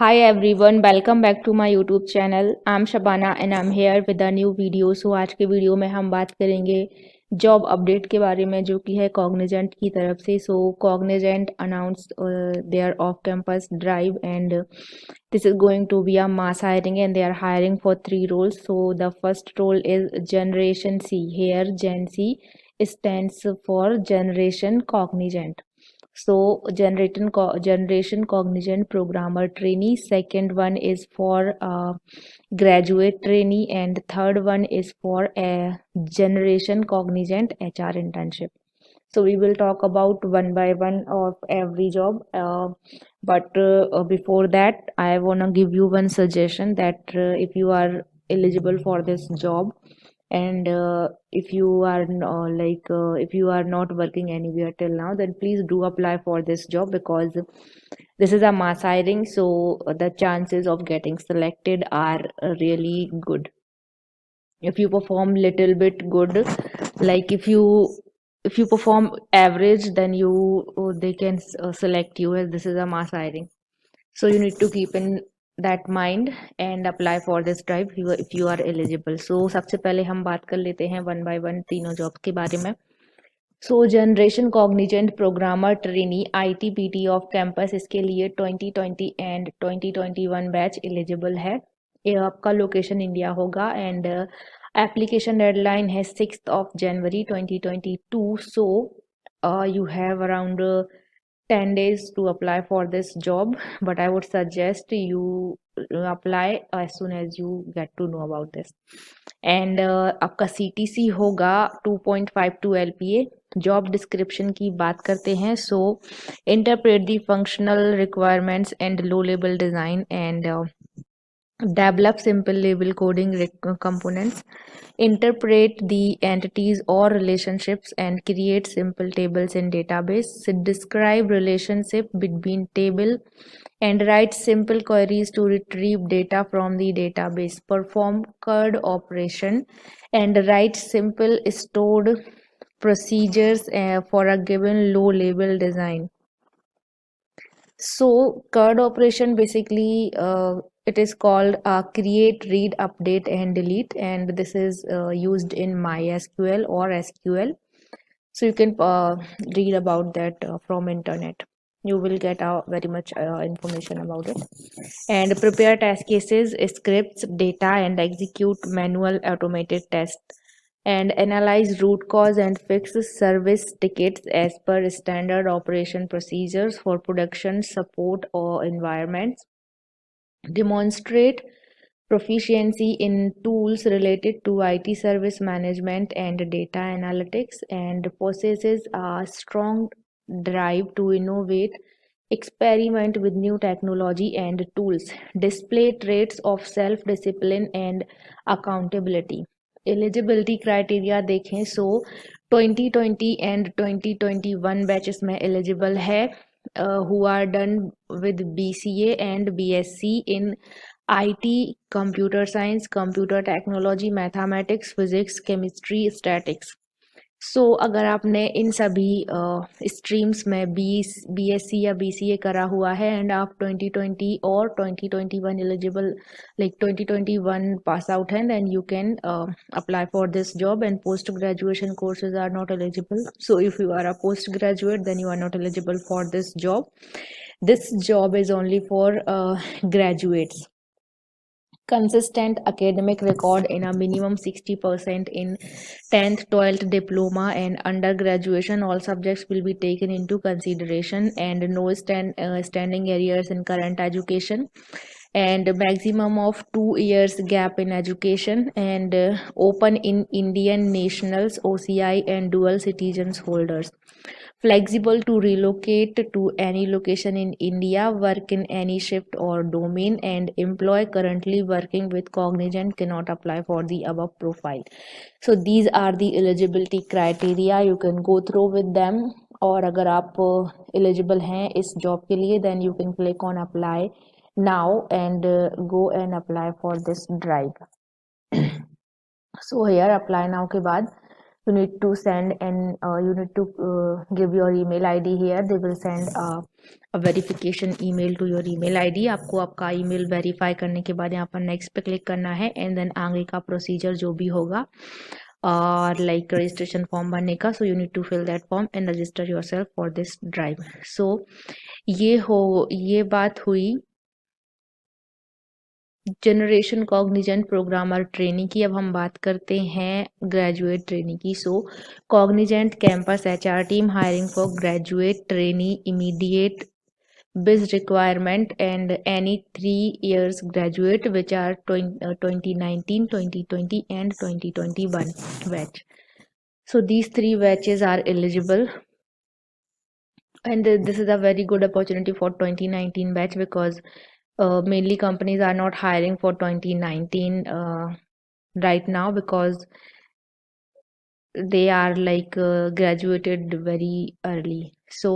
Hi everyone, welcome back to my YouTube channel. I'm Shabana and I'm here with a new video. So आज के video में हम बात करेंगे job update के बारे में जो कि है कॉग्निजेंट की तरफ से. So Cognizant announced their off campus drive and this is going to be a mass hiring and they are hiring for 3 roles. So the first role is Generation C. Here Gen C stands for Generation Cognizant. So generation cognizant programmer trainee. Second one is for graduate trainee and third one is for a generation cognizant HR internship. So we will talk about one by one of every job. But before that, I wanna give you one suggestion that if you are eligible for this job and if you are if you are not working anywhere till now, then please do apply for this job because this is a mass hiring, so the chances of getting selected are really good. If you perform little bit good, like if you perform average, then they can select you as this is a mass hiring. So you need to keep in that mind and apply for this drive if you are eligible. So सबसे पहले हम बात कर लेते हैं one by one तीनों job के बारे में. सो generation Cognizant programmer trainee ITPT off campus, इसके लिए 2020 एंड 2021 बैच एलिजिबल है. ये आपका लोकेशन इंडिया होगा एंड एप्लीकेशन डेडलाइन है 6 जनवरी 2022. सो you have around 10 days to apply for this job, but I would suggest you apply as soon as you get to know about this. And आपका CTC होगा 2.52 LPA. Job description की बात करते हैं. So interpret the functional requirements and low level design and develop simple label coding components, interpret the entities or relationships and create simple tables in database, describe relationship between table and write simple queries to retrieve data from the database, perform CURD operation and write simple stored procedures for a given low label design. So CURD operation basically it is called create, read, update and delete, and this is used in MySQL or SQL. So you can read about that from internet. You will get very much information about it. And prepare test cases, scripts, data and execute manual automated tests and analyze root cause and fix service tickets as per standard operation procedures for production support or environments. Demonstrate proficiency in tools related to IT service management and data analytics and possesses a strong drive to innovate, experiment with new technology and tools, display traits of self-discipline and accountability. Eligibility criteria देखें. So 2020 and 2021 batches में eligible है who are done with BCA and BSc in IT, computer science, computer technology, mathematics, physics, chemistry, statics. सो अगर आपने इन सभी streams में BSc या BCA करा हुआ है एंड आप 2020 और 2021 एलिजिबल लाइक 2021 पास आउट हैं, then you can apply for this job, and post graduation courses are not eligible. So if you are a post graduate, then you are not eligible for this job. This job is only for graduates. Consistent academic record in a minimum 60% in 10th 12th diploma and undergraduation, all subjects will be taken into consideration, and no standing arrears in current education, and maximum of 2 years gap in education, and open in Indian nationals, OCI and dual citizens holders. Flexible to relocate to any location in India, work in any shift or domain, and employee currently working with Cognizant cannot apply for the above profile. So these are the eligibility criteria. You can go through with them. और अगर आप eligible हैं इस job के लिए, then you can click on apply now and go and apply for this drive. So here apply now के बाद you need to send and you need to give your email ID here. They will send a verification email to your email ID. आपको आपका email verify करने के बाद यहाँ पर next पे click करना है and then आगे का procedure जो भी होगा और like registration form भरने का, so you need to fill that form and register yourself for this drive. So ये बात हुई जनरेशन कॉग्निजेंट प्रोग्रामर ट्रेनिंग की। अब हम बात करते हैं ग्रेजुएट ट्रेनिंग की। So Cognizant campus HR team hiring for graduate trainee immediate biz requirement and any 3 years graduate which are 2019 2020 and 2021 batch. So these 3 batches are eligible, and this is a very good opportunity for 2019 batch because mainly companies are not hiring for 2019 right now because they are like graduated very early. So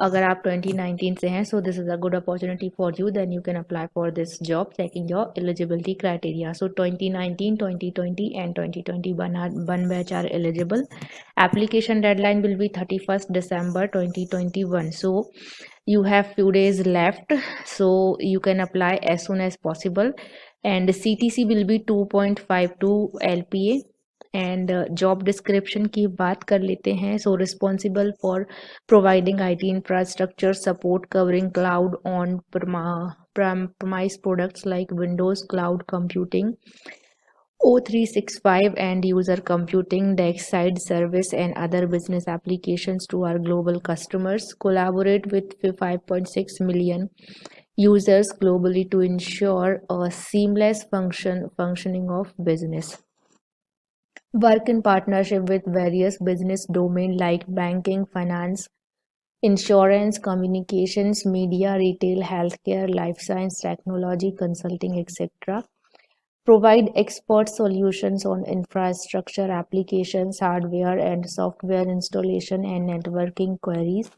अगर आप 2019 से हैं, so this is a good opportunity for you, then you can apply for this job checking your eligibility criteria. So 2019 2020 and 2021 batch are eligible. Application deadline will be 31st December 2021. So you have few days left, so you can apply as soon as possible, and CTC will be 2.52 LPA. And job description की बात कर लेते हैं। So responsible for providing IT infrastructure support covering cloud on premise products like Windows Cloud Computing, O365 and user computing, DeskSide service and other business applications to our global customers. Collaborate with 5.6 million users globally to ensure a seamless functioning of business. Work in partnership with various business domains like banking, finance, insurance, communications, media, retail, healthcare, life science, technology, consulting, etc. Provide expert solutions on infrastructure, applications, hardware and software installation and networking queries.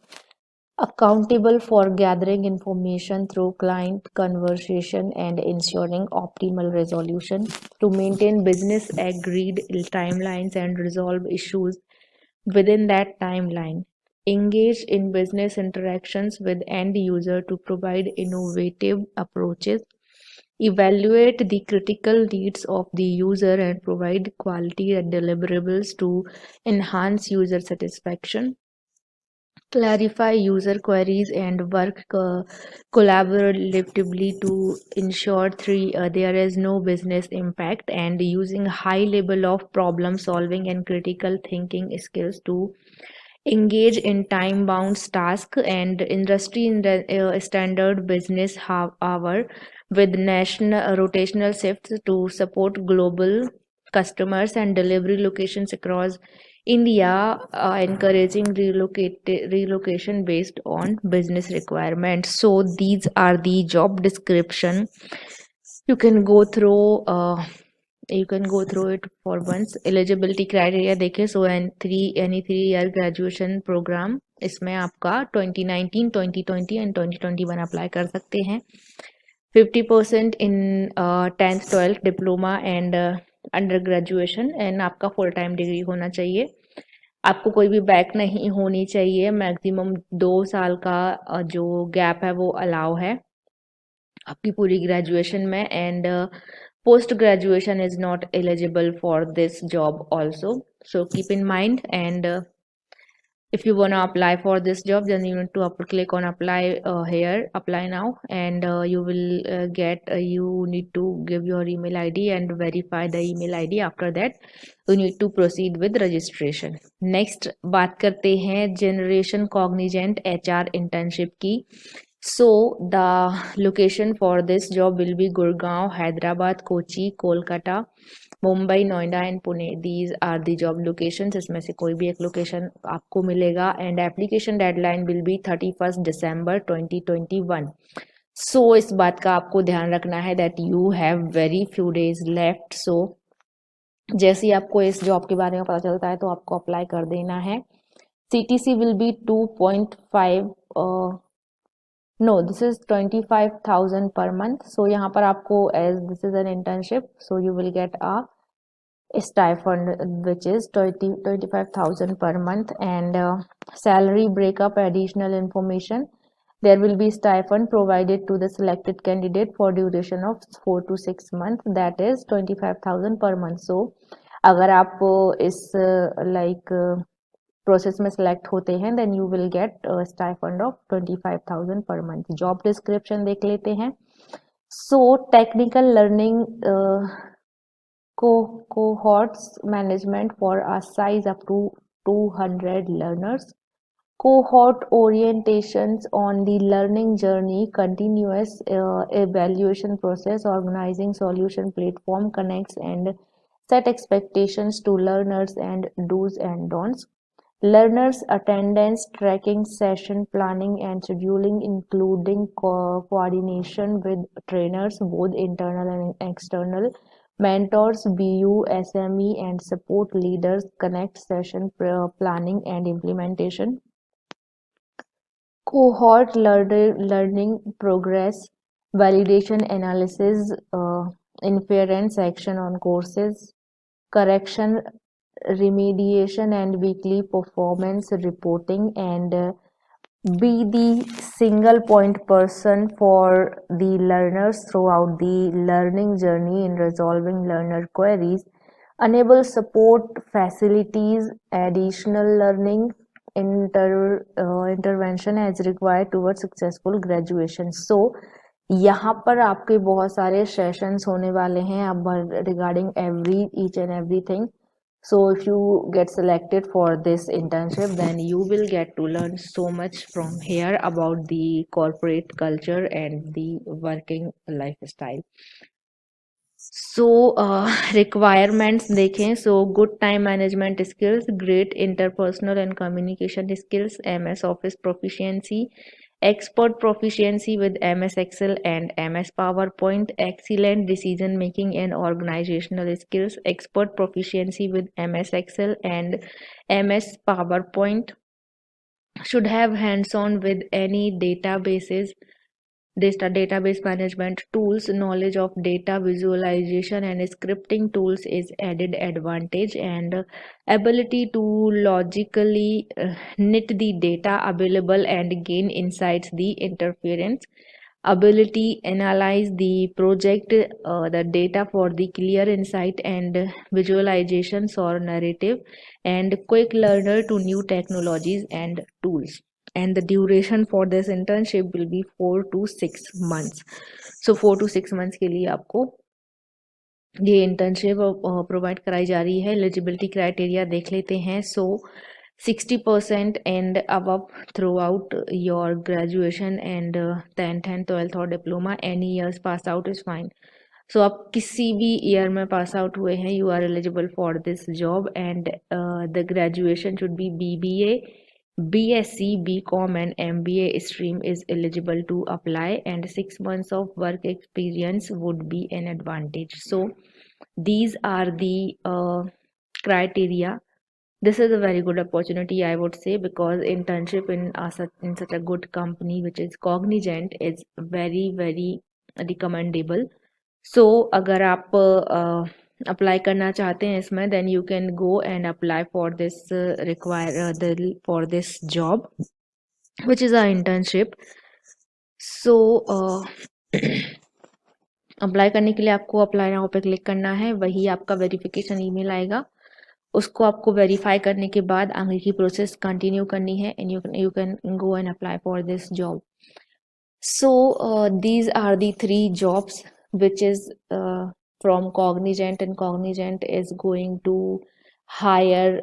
Accountable for gathering information through client conversation and ensuring optimal resolution. To maintain business agreed timelines and resolve issues within that timeline. Engage in business interactions with end user to provide innovative approaches. Evaluate the critical needs of the user and provide quality deliverables to enhance user satisfaction. Clarify user queries and work collaboratively to ensure there is no business impact, and using high level of problem solving and critical thinking skills to engage in time bound tasks and industry standard business hour with national rotational shifts to support global customers and delivery locations across India, encouraging relocation based on business requirements. So these are the job description. You can go through it for once. Eligibility criteria देखें, so any 3 year graduation program इसमें आपका 2019 2020 and 2021 apply कर सकते हैं। 50% in 10th 12th diploma and under graduation, and आपका full time degree होना चाहिए। आपको कोई भी बैक नहीं होनी चाहिए। मैक्सिमम 2 साल का जो गैप है वो अलाउ है आपकी पूरी ग्रेजुएशन में, and post graduation is not eligible for this job also, so keep in mind. And if you want to apply for this job, then you need to click on apply here, apply now, and you will you need to give your email ID and verify the email ID. After that you need to proceed with registration. Next बात करते हैं generation cognizant HR internship की। So the location for this job will be Gurgaon, Hyderabad, Kochi, Kolkata, Mumbai, Noida and Pune. These are the job locations. इसमें से कोई भी एक location आपको मिलेगा, and application deadline will be 31st December 2021। So इस बात का आपको ध्यान रखना है that you have very few days left. So जैसे ही आपको इस जॉब के बारे में पता चलता है तो आपको अप्लाई कर देना है। CTC will be 2.5 no this is 25,000 per month. So यहाँ पर आपको as this is an internship, so you will get a stipend which is 25,000 per month, and salary breakup additional information. There will be stipend provided to the selected candidate for duration of 4 to 6 months, that is 25,000 per month. So अगर आप इस process में select होते हैं then you will get stipend of 25,000 per month. Job description देख लेते हैं. So technical learning cohorts management for a size up to 200 learners. Cohort orientations on the learning journey, continuous evaluation process, organizing solution platform connects and set expectations to learners and do's and don'ts. Learners attendance tracking, session planning and scheduling, including coordination with trainers, both internal and external, mentors, BU, SME and support leaders, connect session planning and implementation. Cohort learning progress, validation analysis, inference action on courses, correction, remediation and weekly performance reporting, and be the single point person for the learners throughout the learning journey in resolving learner queries, enable support facilities, additional learning intervention as required towards successful graduation. So यहाँ पर आपके बहुत सारे sessions होने वाले हैं अब regarding each and everything. So if you get selected for this internship, then you will get to learn so much from here about the corporate culture and the working lifestyle. So requirements देखें. So good time management skills, great interpersonal and communication skills, MS Office proficiency, expert proficiency with MS Excel and MS PowerPoint, excellent decision making and organizational skills, expert proficiency with MS Excel and MS PowerPoint, should have hands-on with any database management tools, knowledge of data visualization and scripting tools is added advantage, and ability to logically knit the data available and gain insights the interference, ability analyze the project the data for the clear insight and visualizations or narrative, and quick learner to new technologies and tools. And the duration for this internship will be 4 to 6 months. So 4 to 6 months के लिए आपको ये internship provide कराई जा रही है. Eligibility criteria देख लेते हैं. सो 60% and above throughout your graduation and 10th and 12th or diploma, any years pass out is fine. So आप किसी भी ईयर में पास आउट हुए हैं, you are eligible for this job, and the graduation should be BBA, BSc, BCom and MBA stream is eligible to apply, and 6 months of work experience would be an advantage. So these are the criteria. This is a very good opportunity, I would say, because internship in such a good company which is Cognizant is very recommendable. So अगर आप apply करना चाहते हैं इसमें, then you can go and apply for this for this job which is a internship. So apply करने के लिए आपको अप्लाई नाउ पे क्लिक करना है. वही आपका वेरिफिकेशन ईमेल आएगा, उसको आपको वेरीफाई करने के बाद आगे की प्रोसेस कंटिन्यू करनी है, and you can go and apply for this job. So these are the 3 jobs which is from Cognizant, and Cognizant is going to hire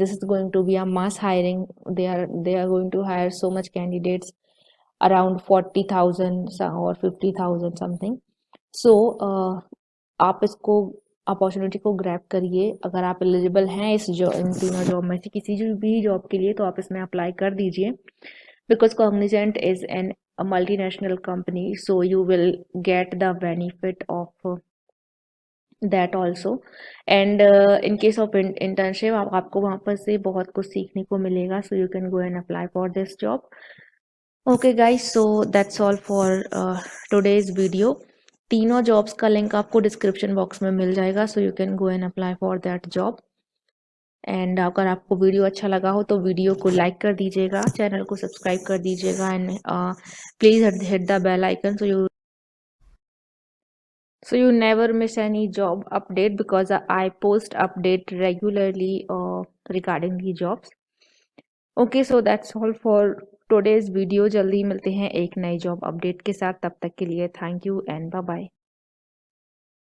this is going to be a mass hiring. They are going to hire so much candidates, around 40,000 or 50,000 something. So आप इसको opportunity को grab करिए. अगर आप eligible हैं इन तीनों job में से किसी भी जॉब के लिए, तो आप इसमें अप्लाई कर दीजिए, because Cognizant is a multinational company, so you will get the benefit of that also. And in case of internship, आपको वहाँ पर से बहुत कुछ सीखने को मिलेगा. So you can go and apply for this job. Okay guys, so that's all for today's video. तीनों जॉब्स का लिंक आपको डिस्क्रिप्शन बॉक्स में मिल जाएगा, so you can go and apply for that job. And अगर आपको video अच्छा लगा हो तो वीडियो को लाइक कर दीजिएगा, चैनल को सब्सक्राइब कर दीजिएगा, and please hit the bell icon so you never miss any job update, because I post update regularly regarding the jobs. Okay, so that's all for today's video. जल्दी मिलते हैं एक नई जॉब अपडेट के साथ, तब तक के लिए thank you and bye bye.